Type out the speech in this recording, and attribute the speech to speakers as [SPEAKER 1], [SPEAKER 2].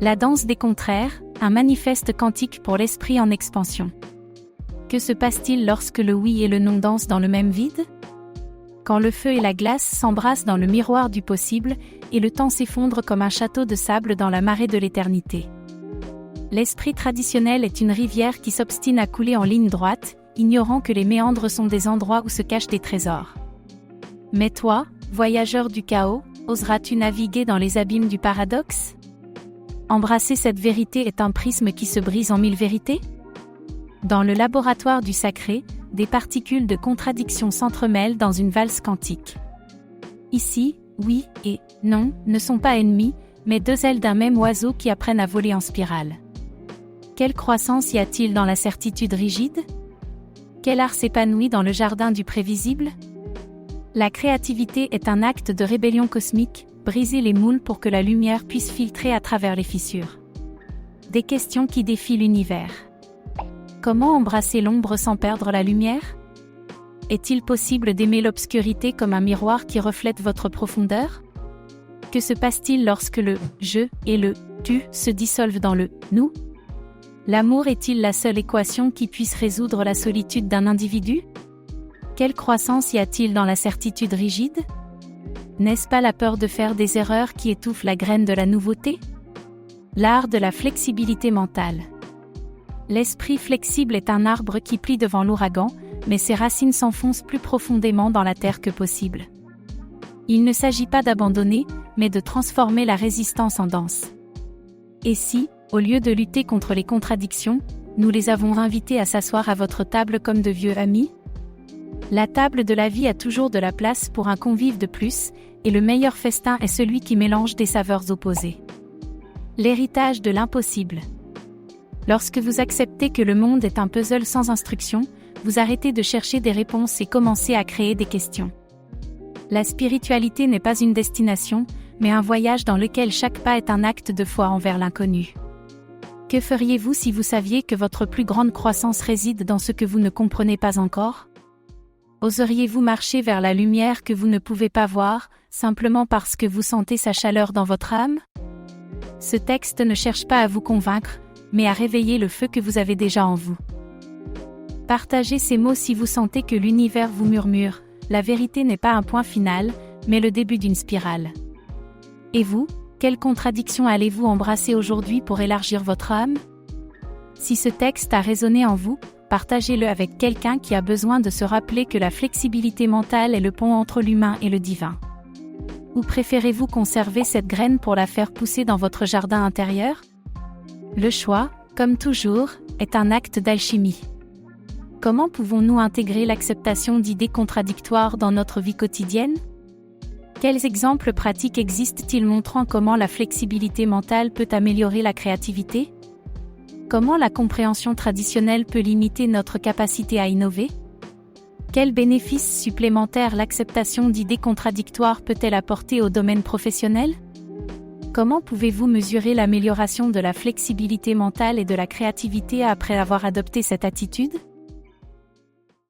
[SPEAKER 1] La danse des contraires, un manifeste quantique pour l'esprit en expansion. Que se passe-t-il lorsque le oui et le non dansent dans le même vide? Quand le feu et la glace s'embrassent dans le miroir du possible, et le temps s'effondre comme un château de sable dans la marée de l'éternité. L'esprit traditionnel est une rivière qui s'obstine à couler en ligne droite, ignorant que les méandres sont des endroits où se cachent des trésors. Mais toi, voyageur du chaos, oseras-tu naviguer dans les abîmes du paradoxe? Embrasser cette vérité est un prisme qui se brise en mille vérités? Dans le laboratoire du sacré, des particules de contradiction s'entremêlent dans une valse quantique. Ici, oui et non ne sont pas ennemis, mais deux ailes d'un même oiseau qui apprennent à voler en spirale. Quelle croissance y a-t-il dans la certitude rigide? Quel art s'épanouit dans le jardin du prévisible? La créativité est un acte de rébellion cosmique, briser les moules pour que la lumière puisse filtrer à travers les fissures. Des questions qui défient l'univers. Comment embrasser l'ombre sans perdre la lumière? Est-il possible d'aimer l'obscurité comme un miroir qui reflète votre profondeur? Que se passe-t-il lorsque le « je » et le « tu » se dissolvent dans le « nous » ? L'amour est-il la seule équation qui puisse résoudre la solitude d'un individu? Quelle croissance y a-t-il dans la certitude rigide? N'est-ce pas la peur de faire des erreurs qui étouffe la graine de la nouveauté? L'art de la flexibilité mentale. L'esprit flexible est un arbre qui plie devant l'ouragan, mais ses racines s'enfoncent plus profondément dans la terre que possible. Il ne s'agit pas d'abandonner, mais de transformer la résistance en danse. Et si, au lieu de lutter contre les contradictions, nous les avons invités à s'asseoir à votre table comme de vieux amis? La table de la vie a toujours de la place pour un convive de plus, et le meilleur festin est celui qui mélange des saveurs opposées. L'héritage de l'impossible. Lorsque vous acceptez que le monde est un puzzle sans instruction, vous arrêtez de chercher des réponses et commencez à créer des questions. La spiritualité n'est pas une destination, mais un voyage dans lequel chaque pas est un acte de foi envers l'inconnu. Que feriez-vous si vous saviez que votre plus grande croissance réside dans ce que vous ne comprenez pas encore? Oseriez-vous marcher vers la lumière que vous ne pouvez pas voir, simplement parce que vous sentez sa chaleur dans votre âme? Ce texte ne cherche pas à vous convaincre, mais à réveiller le feu que vous avez déjà en vous. Partagez ces mots si vous sentez que l'univers vous murmure, la vérité n'est pas un point final, mais le début d'une spirale. Et vous, quelle contradiction allez-vous embrasser aujourd'hui pour élargir votre âme? Si ce texte a résonné en vous, partagez-le avec quelqu'un qui a besoin de se rappeler que la flexibilité mentale est le pont entre l'humain et le divin. Ou préférez-vous conserver cette graine pour la faire pousser dans votre jardin intérieur? Le choix, comme toujours, est un acte d'alchimie. Comment pouvons-nous intégrer l'acceptation d'idées contradictoires dans notre vie quotidienne? Quels exemples pratiques existent-ils montrant comment la flexibilité mentale peut améliorer la créativité? Comment la compréhension traditionnelle peut limiter notre capacité à innover? Quels bénéfices supplémentaires l'acceptation d'idées contradictoires peut-elle apporter au domaine professionnel? Comment pouvez-vous mesurer l'amélioration de la flexibilité mentale et de la créativité après avoir adopté cette attitude?